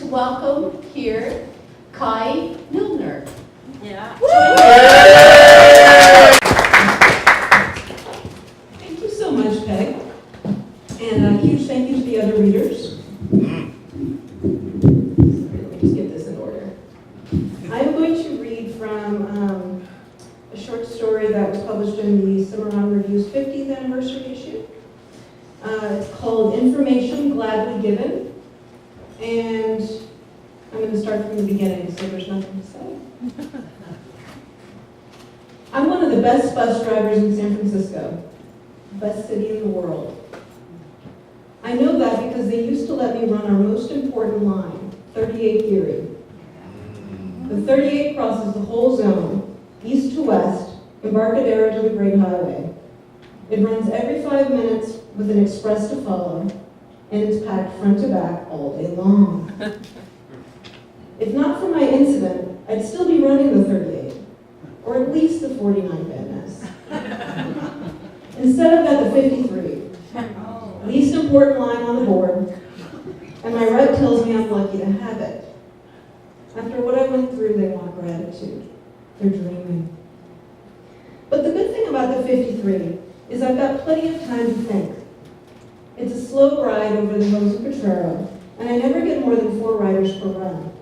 to welcome here Caille Millner. Yeah. Thank you so much, Peg. And a huge thank you to the other readers. Sorry, let me just get this in order. I'm going to read from a short story that was published in the Summer On Review's 50th anniversary issue. It's called Information Gladly Given. And I'm going to start from the beginning, so there's nothing to say. I'm one of the best bus drivers in San Francisco, best city in the world. I know that because they used to let me run our most important line, 38 Erie. The 38 crosses the whole zone, east to west, Embarcadero to the Great Highway. It runs every 5 minutes with an express to follow, and it's packed front to back all day long. If not for my incident, I'd still be running the 38, or at least the 49 Van Ness. Instead, I've got the 53, least important line on the board, and my rep tells me I'm lucky to have it. After what I went through, they want gratitude. They're dreaming. But the good thing about the 53 is I've got plenty of time to think. It's a slow ride over the hills of Potrero, and I never get more than 4 riders per run.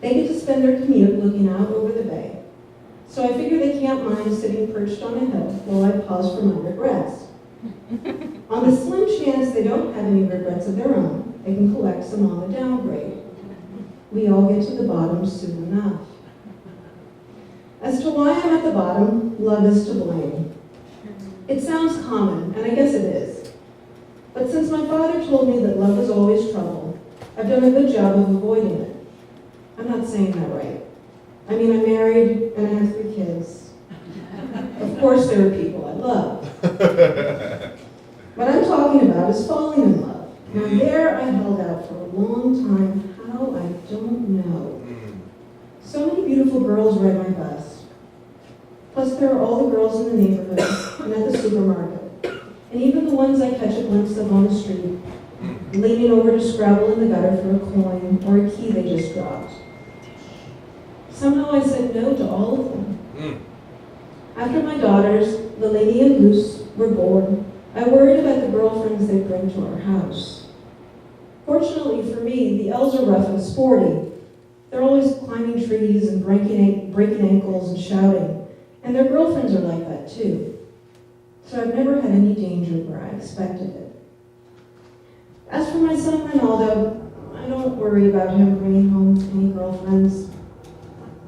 They get to spend their commute looking out over the bay. So I figure they can't mind sitting perched on a hill while I pause for my regrets. On the slim chance they don't have any regrets of their own, they can collect some on the downgrade. We all get to the bottom soon enough. As to why I'm at the bottom, love is to blame. It sounds common, and I guess it is. But since my father told me that love is always trouble, I've done a good job of avoiding it. I'm not saying that right. I mean, I'm married and I have 3 kids. Of course there are people I love. What I'm talking about is falling in love. Now there I held out for a long time. How, I don't know. So many beautiful girls ride my bus. Plus there are all the girls in the neighborhood and at the supermarket. And even the ones I catch a glimpse of on the street, leaning over to scrabble in the gutter for a coin or a key they just dropped. Somehow I said no to all of them. After my daughters, the lady and Goose, were born, I worried about the girlfriends they bring to our house. Fortunately for me, the elves are rough and sporty. They're always climbing trees and breaking ankles and shouting, and their girlfriends are like that too. So I've never had any danger where I expected it. As for my son Ronaldo, I don't worry about him bringing home any girlfriends.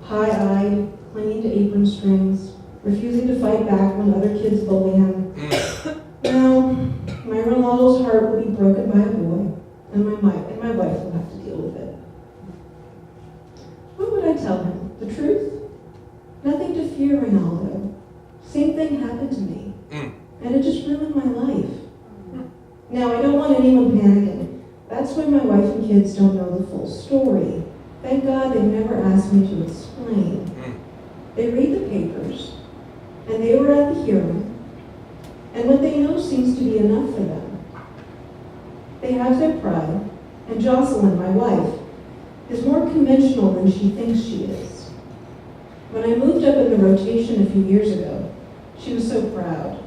High-eyed, clinging to apron strings, refusing to fight back when other kids bully him. No, my Ronaldo's heart will be broken by a boy, and my wife will have to deal with it. What would I tell him? The truth? Nothing to fear, Ronaldo. Same thing happened to me, and it just ruined my life. Now, I don't want anyone panicking. That's why my wife and kids don't know the full story. Thank God they never asked me to explain. They read the papers, and they were at the hearing, and what they know seems to be enough for them. They have their pride, and Jocelyn, my wife, is more conventional than she thinks she is. When I moved up in the rotation a few years ago, she was so proud.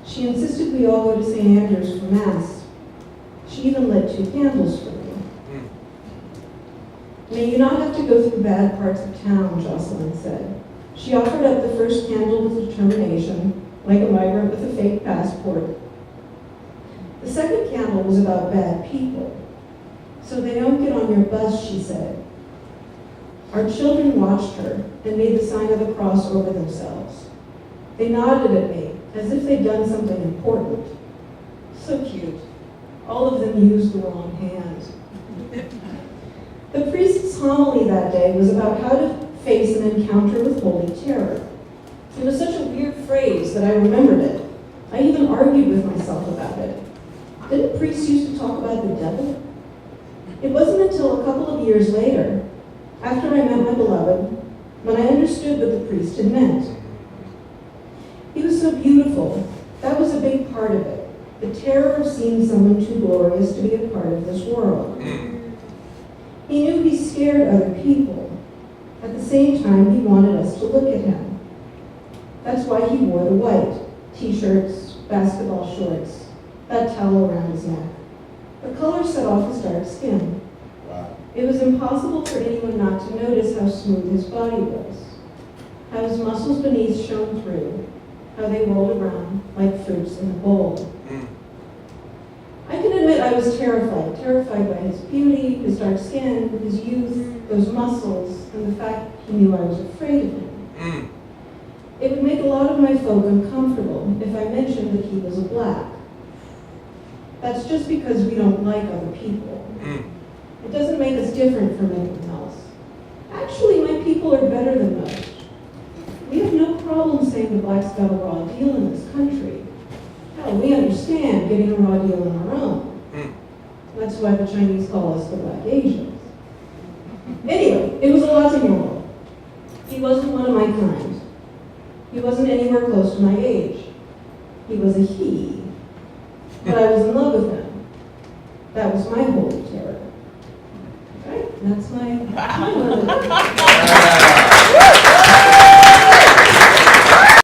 She insisted we all go to St. Andrew's for Mass. She even lit 2 candles for me. May you not have to go through bad parts of town, Jocelyn said. She offered up the first candle with determination, like a migrant with a fake passport. The second candle was about bad people. So they don't get on your bus, she said. Our children watched her and made the sign of the cross over themselves. They nodded at me, as if they'd done something important. So cute. All of them used the wrong hand. The priest's homily that day was about how to face an encounter with holy terror. It was such a weird phrase that I remembered it. I even argued with myself about it. Didn't priests used to talk about the devil? It wasn't until a couple of years later, after I met my beloved, when I understood what the priest had meant. He was so beautiful. That was a big part of it. The terror of seeing someone too glorious to be a part of this world. He he scared other people. At the same time, he wanted us to look at him. That's why he wore the white, t-shirts, basketball shorts, that towel around his neck. The color set off his dark skin. Wow. It was impossible for anyone not to notice how smooth his body was, how his muscles beneath shone through, how they rolled around like fruits in a bowl. I can admit I was terrified by his beauty, his dark skin, his youth, those muscles, and the fact he knew I was afraid of him. It would make a lot of my folk uncomfortable if I mentioned that he was a black. That's just because we don't like other people. It doesn't make us different from anyone else. Actually, my people are better than most. We have no problem saying the blacks got a raw deal in this country. Hell, we understand getting a raw deal on our own. That's why the Chinese call us the Black Asians. Anyway, it was a lot to handle. He wasn't one of my kind. He wasn't anywhere close to my age. He was a he. But I was in love with him. That was my holy terror. Right? That's my